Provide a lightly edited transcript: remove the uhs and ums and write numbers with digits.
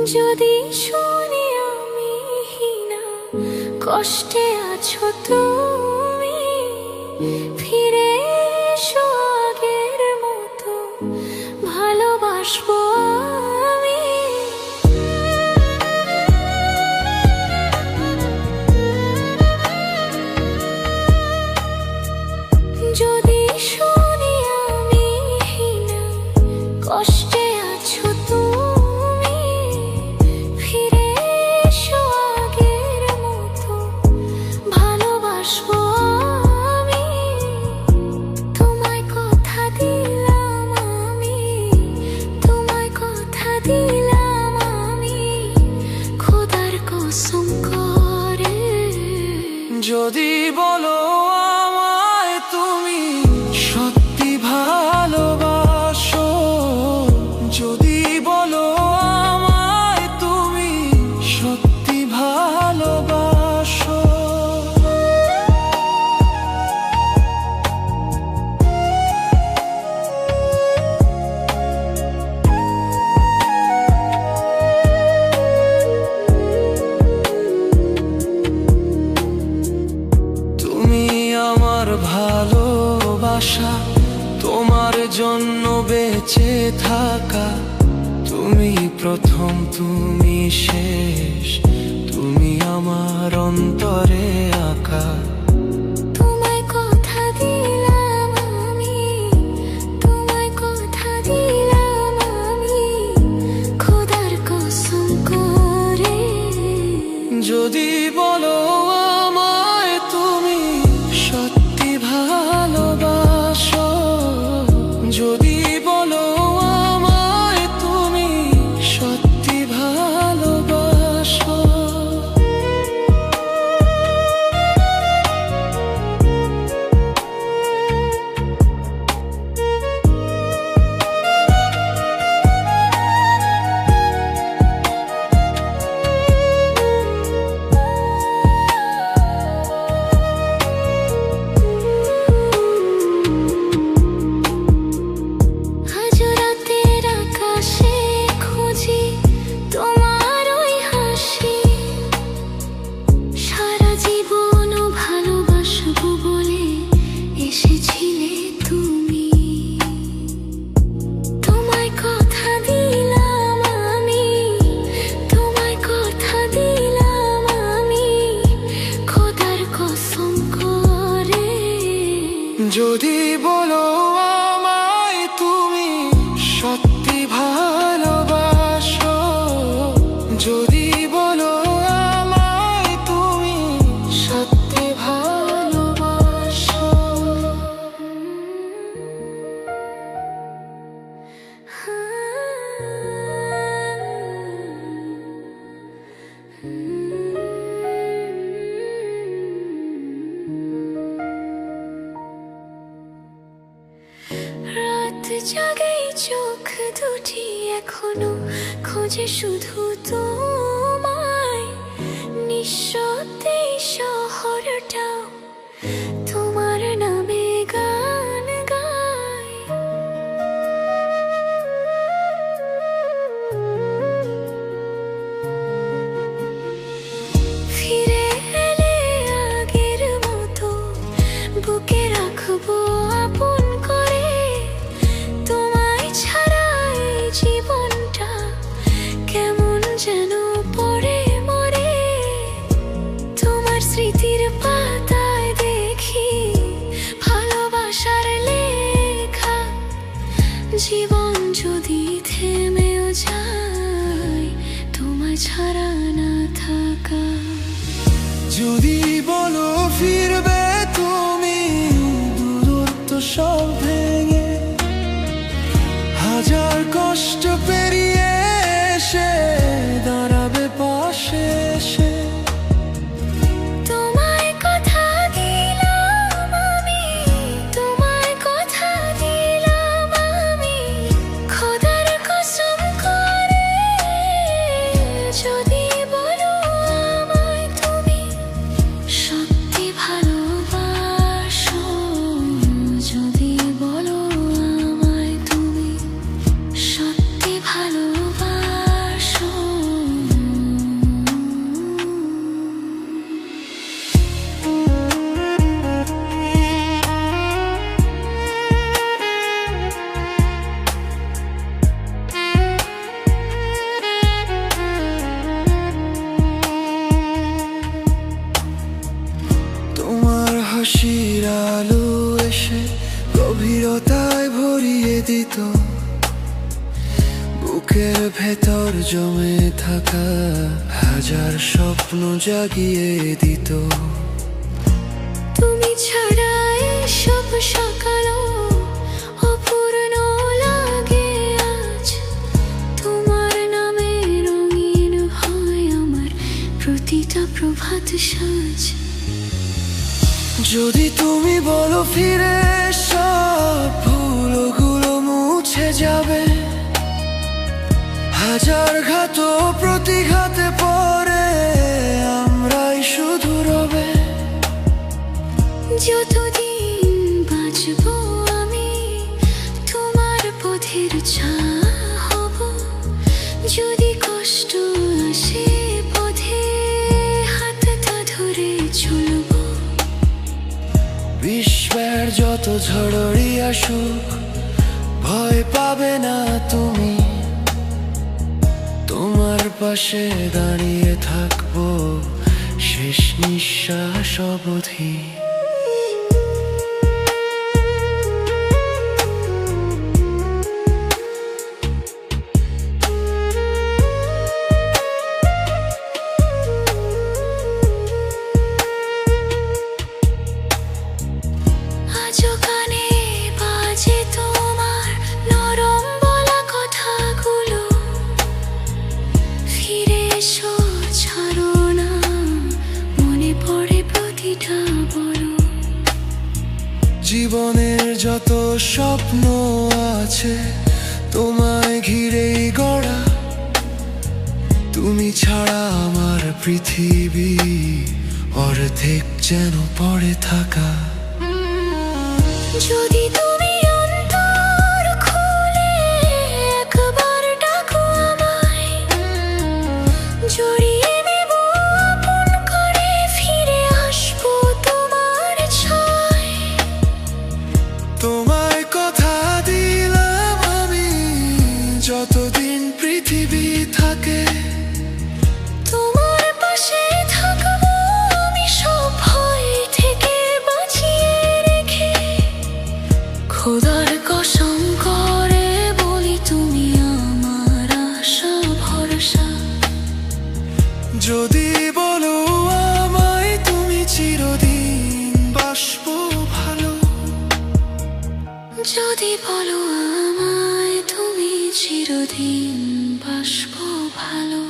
যদি শুনি আমি হীনা, কষ্টে আছো তুমি, ফিরে এসো আগের মতো, ভালোবাসবো আমি। যদি শুনি আমি হীনা, কষ্টে আছো তুমি, ফিরে এসো আগের মতো, ভালোবাসবো আমি। তোমায় কথা দিলাম আমি, তোমায় কথা দিলাম আমি, খোদার কসম করে। যদি বলো আমায় তুমি সত্যি ভালোবাসো, যদি বলো আমায় তুমি সত্যি ভালোবাসো, তুমি আমার ভালোবাসা, তোমার জন্য বেঁচে থাকা, তুমি প্রথম তুমি শেষ, তুমি আমার অন্তরে আঁকা। তোমায় কথা দিলাম আমি, তোমায় কথা দিলাম আমি, খোদার কসম করে। যদি বলো আমায় তুমি সত্যি ভালোবাসো, যদি বলো আমায় তুমি সত্যি ভালোবাসো, আজ রাতের আকাশে খুঁজি তোমার ওই হাসি, সারা জীবন ভালোবাসবো বলে এসেছিলে তুমি। তোমায় কথা দিলাম আমি, তোমায় কথা দিলাম আমি, খোদার কসম করে। যদি বলো আমায় তুমি সত্যি ভালোবাসো, যদি বলো আমায় তুমি সত্যি ভালোবাসো। রাত জাগেই চোখ দুটি এখনো খোঁজে শুধু তোমায়, নিঃশব্দেই শহরটাও তোমার নামে গান গায়। ফিরে এলে আগের মতো, বুকে রাখবো আপন করে। তোমায় ছাড়া এই জীবনটা কেমন যেন পড়ে মরে। তোমার স্মৃতির পাতায় বুকের ভেতর জমে থাকা হাজার স্বপ্ন জাগিয়ে দিত। তুমি ছাড়া সব সকালও অপূর্ণ লাগে আজ। তোমার নামে রঙিন হয় আমার প্রতিটা প্রভাত সাজ। যদি তুমি বলো ফিরে সব ভুলগুলো মুছে যাবে, হাজার ঘাত প্রতিঘাতে পরে আমরাই শুধু রবে। যতদিন বাঁচবো আমি তোমার পথের ছায়া হব। যদি কষ্ট আসে পথে হাতটা ধরে চলবো। বিশ্বের যত ঝড়ই আসুক ভয় পাবে না তুমি, তোমার পাশে দাঁড়িয়ে থাকবো শেষ নিঃশ্বাস অবধি। আজও কানে বাজে তোমার নরম বলা কথাগুলো। ফিরে এসো, ছাড়ো না, মনে পড়ে প্রতিটা বলো। জীবনের যত স্বপ্ন আছে তোমায় ঘিরেই গড়া। তুমি ছাড়া আমার পৃথিবী অর্ধেক যেন পড়ে থাকা। যদি তুমি অন্তর খুলে একবার ডাকো আমায়, জড়িয়ে নেব আপন করে, ফিরে আসবো তোমার ছয়। তোমায় কথা দিলাম আমি যতদিন পৃথিবী থাকে, তোমার পাশে থাকবো আমি সব ভয় থেকে বাঁচিয়ে রেখে। খোদার কসম করে বলি তুমি আমার আশা ভরসা। যদি বলো আমায় তুমি চিরদিন বাসবো ভালো। যদি বলো আমায় তুমি চিরদিন বাসবো ভালো।